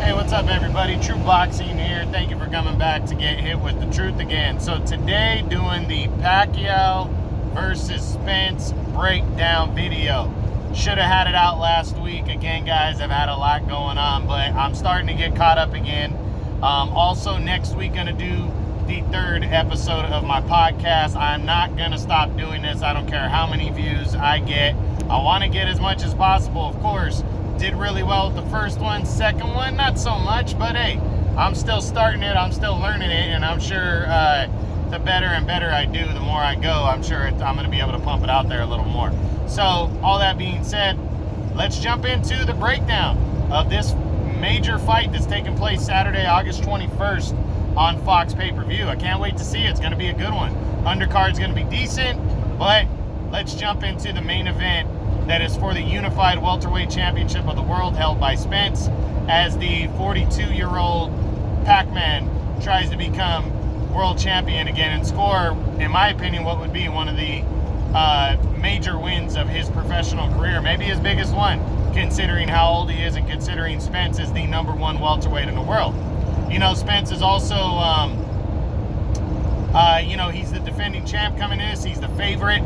Hey, what's up, everybody? True Boxing here. Thank you for coming back to get hit with the truth again. So today, doing the Pacquiao versus Spence breakdown video. Should have had it out last week. Again, guys, I've had a lot going on, but I'm starting to get caught up again. Also, next week, going to do the third episode of my podcast. I'm not going to stop doing this. I don't care how many views I get. I want to get as much as possible, of course. Did really well with the first one. Second one, not so much, but hey, I'm still starting it. I'm still learning it, and I'm sure the better and better I do, the more I go, I'm sure I'm going to be able to pump it out there a little more. So, all that being said, let's jump into the breakdown of this major fight that's taking place Saturday, August 21st on FOX PPV. I can't wait to see it. It's going to be a good one. Undercard's going to be decent, but let's jump into the main event that is for the Unified Welterweight Championship of the World, held by Spence, as the 42-year-old Pac-Man tries to become world champion again and score, in my opinion, what would be one of the major wins of his professional career. Maybe his biggest one, considering how old he is and considering Spence is the #1 welterweight in the world. You know, Spence is also, he's the defending champ coming in. He's the favorite.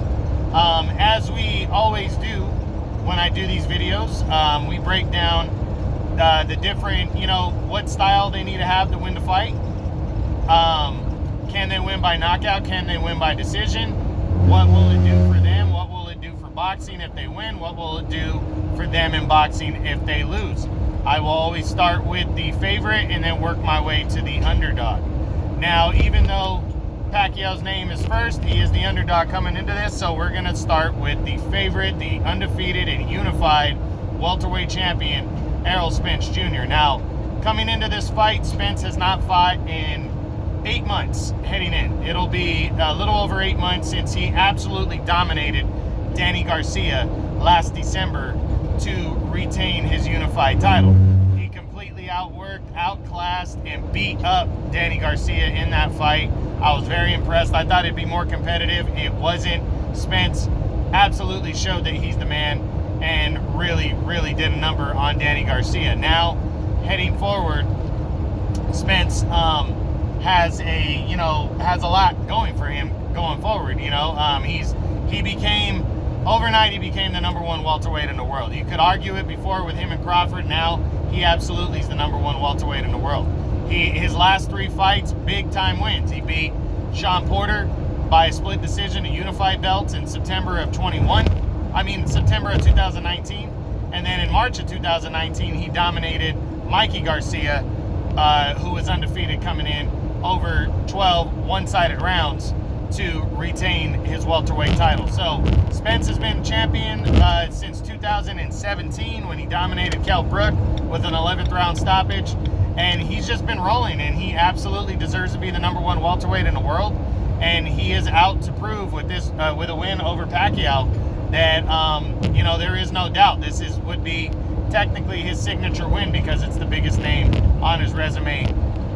As we always do when I do these videos, we break down the different, what style they need to have to win the fight. Can they win by knockout? Can they win by decision? What will it do for them? What will it do for boxing if they win? What will it do for them in boxing if they lose? I will always start with the favorite and then work my way to the underdog. Now, even though Pacquiao's name is first, he is the underdog coming into this, so we're going to start with the favorite, the undefeated and unified welterweight champion, Errol Spence Jr. Now, coming into this fight, Spence has not fought in 8 months heading in. It'll be a little over 8 months since he absolutely dominated Danny Garcia last December to retain his unified title. He completely outworked, outclassed, and beat up Danny Garcia in that fight. I was very impressed. I thought it'd be more competitive. It wasn't. Spence absolutely showed that he's the man and really, really did a number on Danny Garcia. Now, heading forward, Spence has a lot going for him going forward. Overnight he became the #1 welterweight in the world. You could argue it before with him and Crawford. Now he absolutely is the #1 welterweight in the world. His last 3 fights, big time wins. He beat Sean Porter by a split decision, a unified belt in September of 2019. And then in March of 2019, he dominated Mikey Garcia, who was undefeated, coming in over 12 one-sided rounds to retain his welterweight title. So Spence has been champion since 2017 when he dominated Kell Brook with an 11th round stoppage. And he's just been rolling, and he absolutely deserves to be the #1 welterweight in the world. And he is out to prove with this, with a win over Pacquiao, that there is no doubt this would be technically his signature win because it's the biggest name on his resume,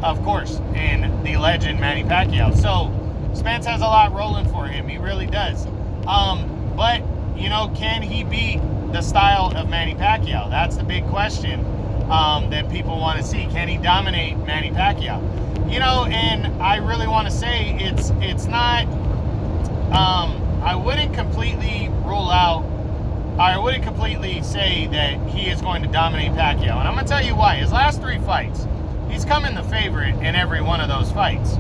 of course, and the legend Manny Pacquiao. So Spence has a lot rolling for him. He really does. But can he beat the style of Manny Pacquiao? That's the big question. That people want to see. Can he dominate Manny Pacquiao? And I really want to say it's not, I wouldn't completely say that he is going to dominate Pacquiao. And I'm going to tell you why. His last 3 fights, he's come in the favorite in every one of those fights.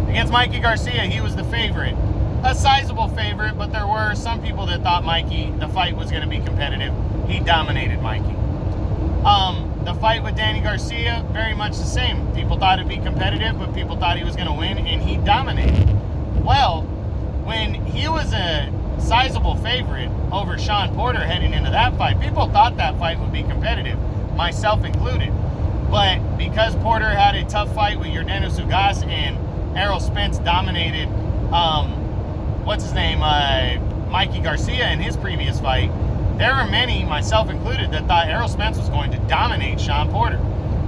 Against Mikey Garcia, he was the favorite. A sizable favorite, but there were some people that thought the fight was going to be competitive. He dominated Mikey. The fight with Danny Garcia, very much the same. People thought it'd be competitive, but people thought he was going to win, and he dominated. Well, when he was a sizable favorite over Sean Porter heading into that fight, people thought that fight would be competitive, myself included. But because Porter had a tough fight with Yordenis Ugas and Errol Spence dominated, Mikey Garcia in his previous fight, there were many, myself included, that thought Errol Spence was going to dominate Sean Porter.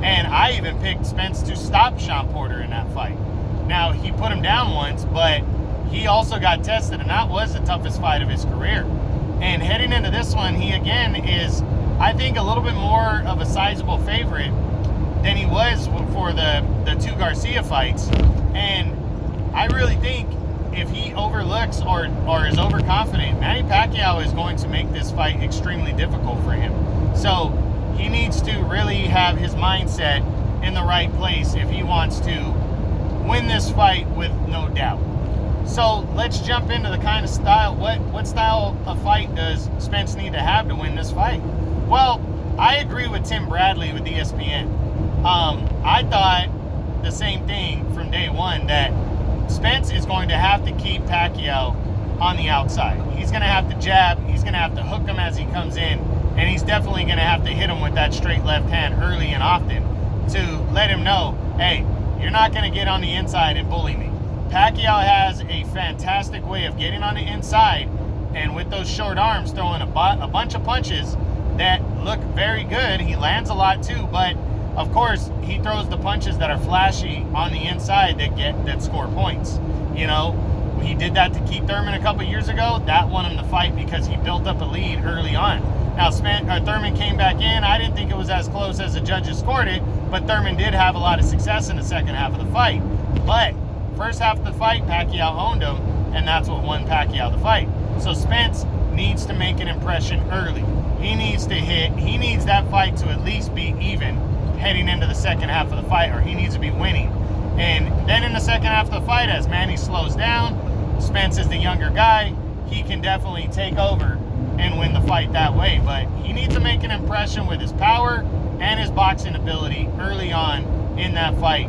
And I even picked Spence to stop Sean Porter in that fight. Now, he put him down once, but he also got tested, and that was the toughest fight of his career. And heading into this one, he again is I think, a little bit more of a sizable favorite than he was for the two Garcia fights. And I really think if he overlooks or is overconfident, Manny Pacquiao is going to make this fight extremely difficult for him. So he needs to really have his mindset in the right place if he wants to win this fight with no doubt. So let's jump into the kind of style. What style of fight does Spence need to have to win this fight? Well, I agree with Tim Bradley with ESPN. I thought the same thing from day one, that Spence is going to have to keep Pacquiao on the outside. He's going to have to jab. He's going to have to hook him as he comes in. And he's definitely going to have to hit him with that straight left hand early and often to let him know, hey, you're not going to get on the inside and bully me. Pacquiao has a fantastic way of getting on the inside, and with those short arms, throwing a bunch of punches that look very good. He lands a lot too, but of course, he throws the punches that are flashy on the inside that score points. You know, he did that to Keith Thurman a couple years ago. That won him the fight because he built up a lead early on. Now, Thurman came back in. I didn't think it was as close as the judges scored it, but Thurman did have a lot of success in the second half of the fight. But first half of the fight, Pacquiao owned him, and that's what won Pacquiao the fight. So Spence needs to make an impression early. He needs to hit. He needs that fight to at least be even heading into the second half of the fight, or he needs to be winning. And then in the second half of the fight, as Manny slows down, Spence is the younger guy. He can definitely take over and win the fight that way. But he needs to make an impression with his power and his boxing ability early on in that fight.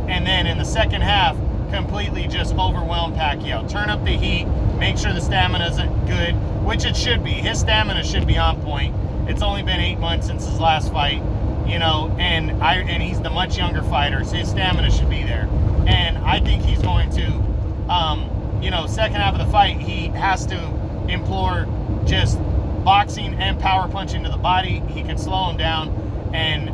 And then in the second half, completely just overwhelm Pacquiao. Turn up the heat, make sure the stamina's good, which it should be. His stamina should be on point. It's only been 8 months since his last fight, you know, and he's the much younger fighter, so his stamina should be there. And I think he's going to, you know, second half of the fight, he has to implore just boxing and power punching to the body. He can slow him down, and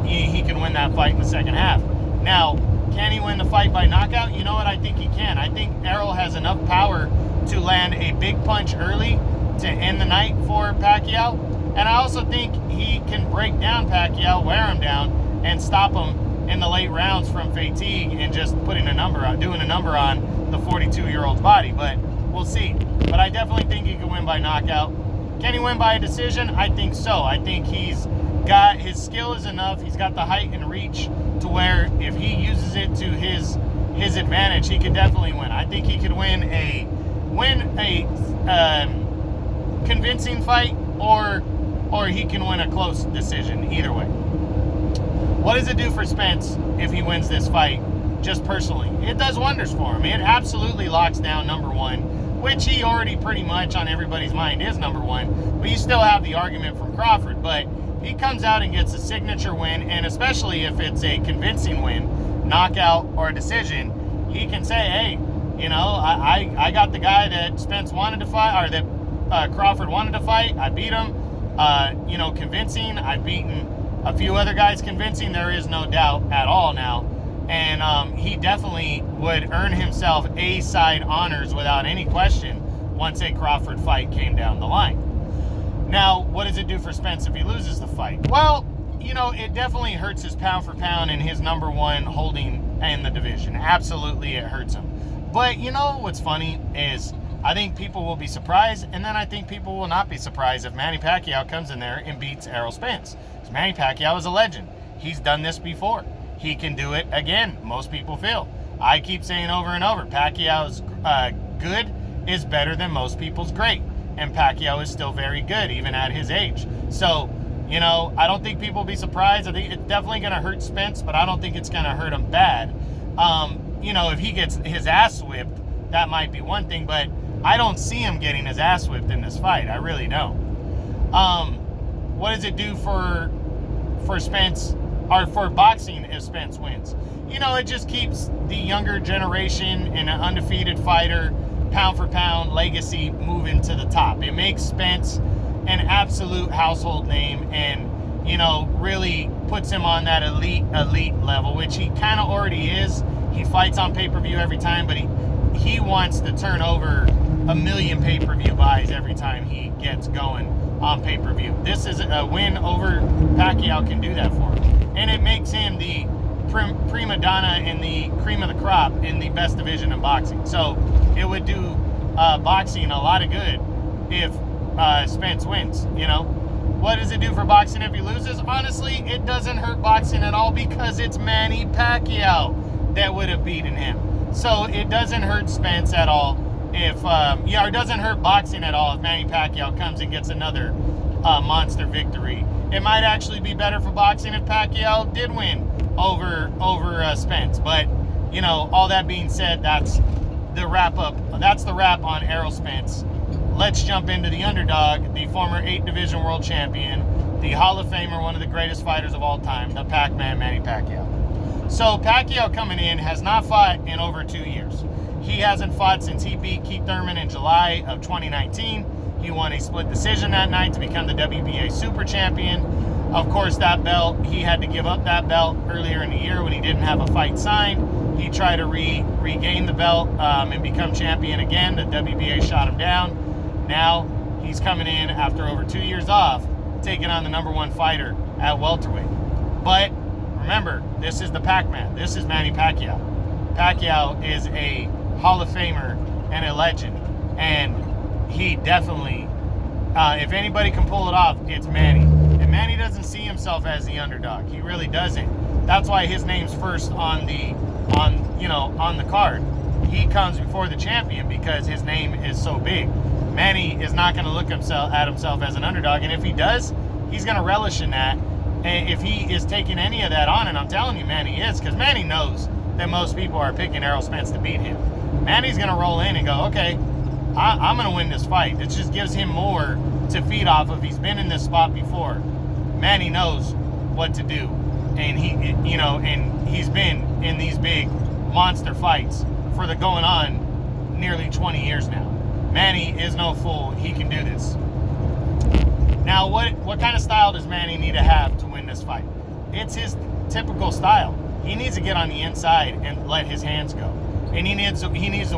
he can win that fight in the second half. Now, can he win the fight by knockout? You know what? I think he can. I think Errol has enough power to land a big punch early to end the night for Pacquiao. And I also think he can break down Pacquiao, wear him down, and stop him in the late rounds from fatigue and just doing a number on the 42-year-old's body. But we'll see. But I definitely think he can win by knockout. Can he win by a decision? I think so. I think his skill is enough. He's got the height and reach to where if he uses it to his advantage, he could definitely win. I think he could win a convincing fight, or he can win a close decision. Either way. What does it do for Spence if he wins this fight? Just personally, it does wonders for him. It absolutely locks down number one, which he already pretty much on everybody's mind is number one. But you still have the argument from Crawford. But he comes out and gets a signature win, and especially if it's a convincing win, knockout or a decision, he can say, hey, you know, I got the guy that Spence wanted to fight, or that Crawford wanted to fight. I beat him, you know, convincing. I've beaten a few other guys convincing. There is no doubt at all now. And he definitely would earn himself A-side honors without any question once a Crawford fight came down the line. Now, what does it do for Spence if he loses the fight? Well, you know, it definitely hurts his pound for pound and his number one holding in the division. Absolutely, it hurts him. But you know what's funny is I think people will be surprised, and then I think people will not be surprised if Manny Pacquiao comes in there and beats Errol Spence. Because Manny Pacquiao is a legend. He's done this before. He can do it again, most people feel. I keep saying over and over, Pacquiao's good is better than most people's great. And Pacquiao is still very good, even at his age. So, you know, I don't think people will be surprised. I think it's definitely going to hurt Spence, but I don't think it's going to hurt him bad. You know, if he gets his ass whipped, that might be one thing, but I don't see him getting his ass whipped in this fight. I really don't. What does it do for Spence, or for boxing if Spence wins? You know, it just keeps the younger generation and an undefeated fighter, pound for pound legacy moving to the top. It makes Spence an absolute household name, and, you know, really puts him on that elite level, which he kind of already is. He fights on pay-per-view every time, but he wants to turn over 1 million pay-per-view buys every time he gets going on pay-per-view. This is a win over Pacquiao can do that for him. And it makes him the prima donna and the cream of the crop in the best division in boxing. So it would do boxing a lot of good if Spence wins, you know. What does it do for boxing if he loses? Honestly, it doesn't hurt boxing at all because it's Manny Pacquiao that would have beaten him. So it doesn't hurt Spence at all if, it doesn't hurt boxing at all if Manny Pacquiao comes and gets another monster victory. It might actually be better for boxing if Pacquiao did win over Spence. But, you know, all that being said, that's the wrap up. That's the wrap on Errol Spence. Let's jump into the underdog, the former 8 division world champion, the Hall of Famer, one of the greatest fighters of all time, the Pac-Man, Manny Pacquiao. So Pacquiao coming in has not fought in over 2 years. He hasn't fought since he beat Keith Thurman in July of 2019. He won a split decision that night to become the WBA Super Champion. Of course, that belt, he had to give up that belt earlier in the year when he didn't have a fight signed. He tried to regain the belt and become champion again. The WBA shot him down. Now he's coming in after over 2 years off, taking on the #1 fighter at welterweight. But remember, this is the Pac-Man. This is Manny Pacquiao. Pacquiao is a Hall of Famer and a legend. And he definitely, if anybody can pull it off, it's Manny. And Manny doesn't see himself as the underdog. He really doesn't. That's why his name's first on the card. He comes before the champion because his name is so big. Manny is not going to look at himself as an underdog, and if he does, he's going to relish in that. And if he is taking any of that on, and I'm telling you, Manny is, because Manny knows that most people are picking Errol Spence to beat him. Manny's going to roll in and go, okay, I'm going to win this fight. It just gives him more to feed off of. He's been in this spot before. Manny knows what to do, and he's been in these big monster fights for the going on nearly 20 years now. Manny is no fool. He can do this. Now, what kind of style does Manny need to have to win this fight? It's his typical style. He needs to get on the inside and let his hands go. And he needs to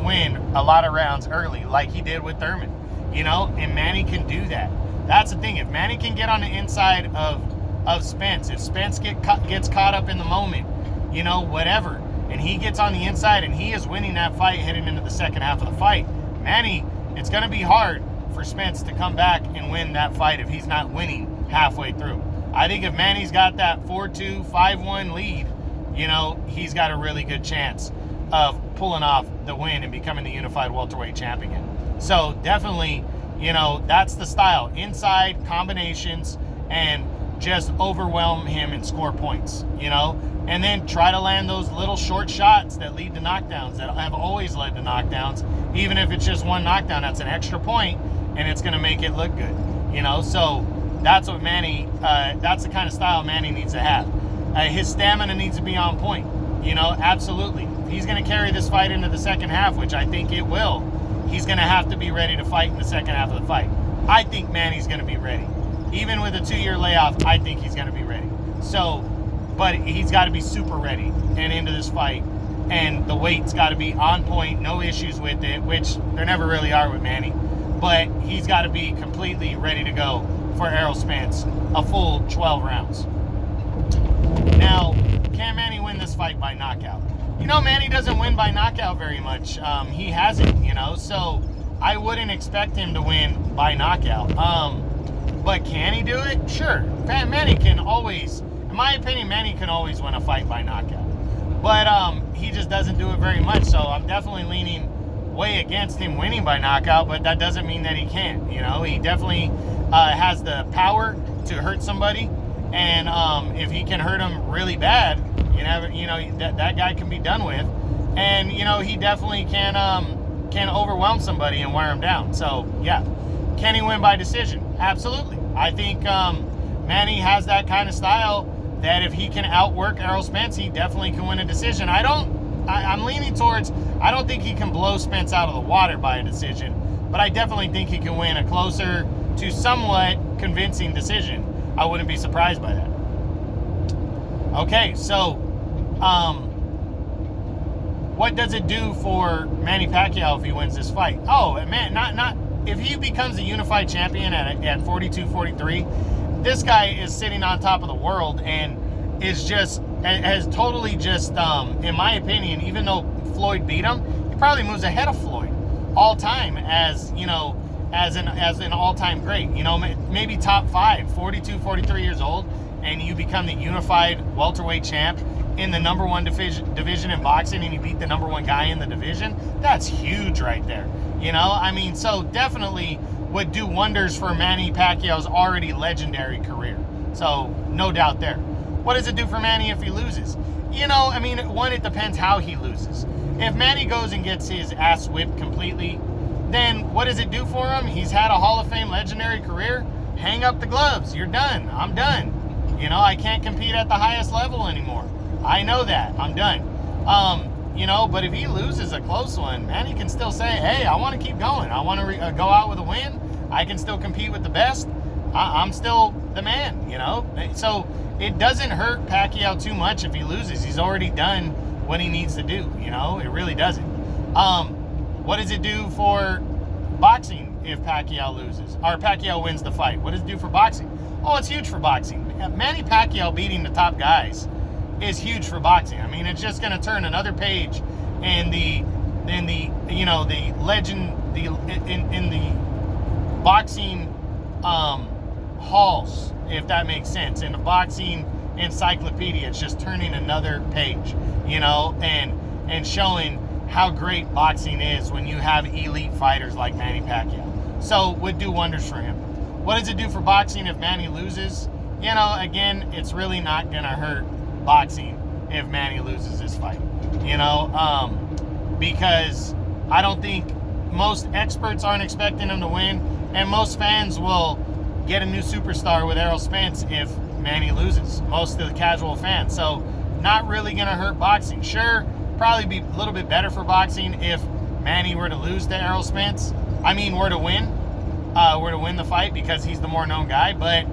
win a lot of rounds early, like he did with Thurman. You know, and Manny can do that. That's the thing. If Manny can get on the inside of Spence, if Spence gets caught up in the moment, you know, whatever, and he gets on the inside and he is winning that fight heading into the second half of the fight, Manny, it's going to be hard for Spence to come back and win that fight if he's not winning halfway through. I think if Manny's got that 4-2, 5-1 lead, you know, he's got a really good chance of pulling off the win and becoming the unified welterweight champion. So definitely, you know, that's the style. Inside combinations and just overwhelm him and score points, you know, and then try to land those little short shots that lead to knockdowns, that have always led to knockdowns. Even if it's just one knockdown, that's an extra point, and it's going to make it look good, you know. So that's what Manny, that's the kind of style Manny needs to have. His stamina needs to be on point, you know, absolutely. He's going to carry this fight into the second half, which I think it will. He's going to have to be ready to fight in the second half of the fight. I think Manny's going to be ready. Even with a 2-year layoff, I think he's going to be ready. So, but he's got to be super ready and into this fight. And the weight's got to be on point, no issues with it, which there never really are with Manny. But he's got to be completely ready to go for Errol Spence, a full 12 rounds. Now, can Manny win this fight by knockout? You know, Manny doesn't win by knockout very much. He hasn't, you know, so I wouldn't expect him to win by knockout. But can he do it? Sure. Manny can always, in my opinion, Manny can always win a fight by knockout. But he just doesn't do it very much, so I'm definitely leaning way against him winning by knockout, but that doesn't mean that he can't. You know, he definitely has the power to hurt somebody, and if he can hurt him really bad, that guy can be done with. And, you know, he definitely can overwhelm somebody and wear him down. So, yeah. Can he win by decision? Absolutely. I think Manny has that kind of style that if he can outwork Errol Spence, he definitely can win a decision. I'm leaning towards, I don't think he can blow Spence out of the water by a decision, but I definitely think he can win a closer to somewhat convincing decision. I wouldn't be surprised by that. Okay, so what does it do for Manny Pacquiao if he wins this fight? Oh, man, not if he becomes a unified champion at 42, 43, this guy is sitting on top of the world and is just, has totally just, in my opinion, even though Floyd beat him, he probably moves ahead of Floyd all time as, you know, as an all-time great. You know, maybe top 5, 42, 43 years old, and you become the unified welterweight champ in the number 1 division in boxing, and you beat the number 1 guy in the division. That's huge right there. You know, I mean, so definitely would do wonders for Manny Pacquiao's already legendary career. So no doubt there. What does it do for Manny if he loses? You know, I mean, one, it depends how he loses. If Manny goes and gets his ass whipped completely, then what does it do for him? He's had a Hall of Fame legendary career. Hang up the gloves. You're done. I'm done. You know, I can't compete at the highest level anymore. I know that. I'm done. You know, but if he loses a close one, Manny can still say, hey, I want to keep going. I want to go out with a win. I can still compete with the best. I'm still the man, you know? So it doesn't hurt Pacquiao too much if he loses. He's already done what he needs to do, you know? It really doesn't. What does it do for boxing if Pacquiao loses? Or Pacquiao wins the fight? What does it do for boxing? Oh, it's huge for boxing. Manny Pacquiao beating the top guys is huge for boxing. I mean, it's just going to turn another page in the you know, the legend, in the boxing halls, if that makes sense. In the boxing encyclopedia, it's just turning another page, you know, and showing how great boxing is when you have elite fighters like Manny Pacquiao. So would do wonders for him. What does it do for boxing if Manny loses? You know, again, it's really not going to hurt boxing if Manny loses this fight, you know, because I don't think most experts aren't expecting him to win, and most fans will get a new superstar with Errol Spence if Manny loses, most of the casual fans. So not really going to hurt boxing. Sure, probably be a little bit better for boxing if Manny were to lose to Errol Spence. I mean, were to win the fight, because he's the more known guy, but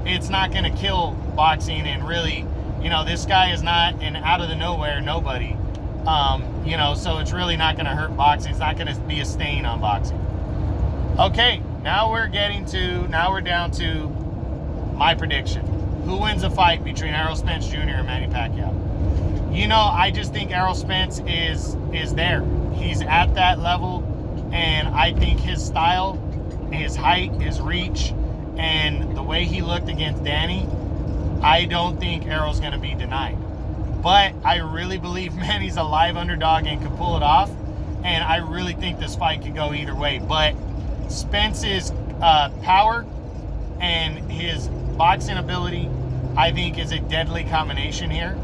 it's not going to kill boxing. And really, you know, this guy is not an out of the nowhere nobody, you know, so it's really not going to hurt boxing. It's not going to be a stain on boxing. Okay, now we're down to my prediction. Who wins a fight between Errol Spence Jr. and Manny Pacquiao? You know, I just think Errol Spence is there. He's at that level, and I think his style, his height, his reach, and the way he looked against Danny, I don't think Errol's going to be denied. But I really believe Manny's a live underdog and could pull it off, and I really think this fight could go either way. But Spence's power and his boxing ability, I think, is a deadly combination here,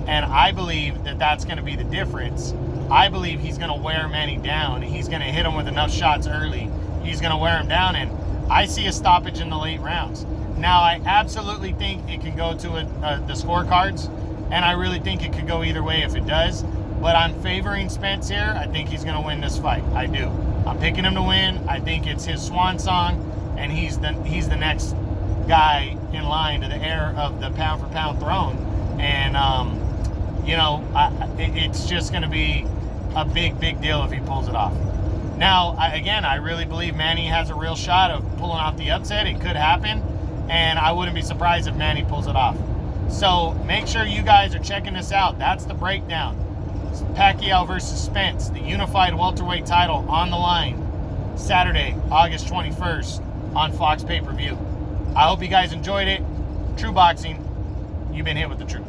and I believe that that's going to be the difference. I believe he's going to wear Manny down. He's going to hit him with enough shots early. He's going to wear him down, and I see a stoppage in the late rounds. Now, I absolutely think it can go to the scorecards, and I really think it could go either way if it does. But I'm favoring Spence here. I think he's going to win this fight. I do. I'm picking him to win. I think it's his swan song, and he's the next guy in line to the heir of the pound-for-pound throne. And, you know, it's just going to be a big, big deal if he pulls it off. Now, again, I really believe Manny has a real shot of pulling off the upset. It could happen, and I wouldn't be surprised if Manny pulls it off. So make sure you guys are checking this out. That's the breakdown. Pacquiao versus Spence, the unified welterweight title on the line, Saturday, August 21st on Fox Pay-Per-View. I hope you guys enjoyed it. True Boxing, you've been hit with the truth.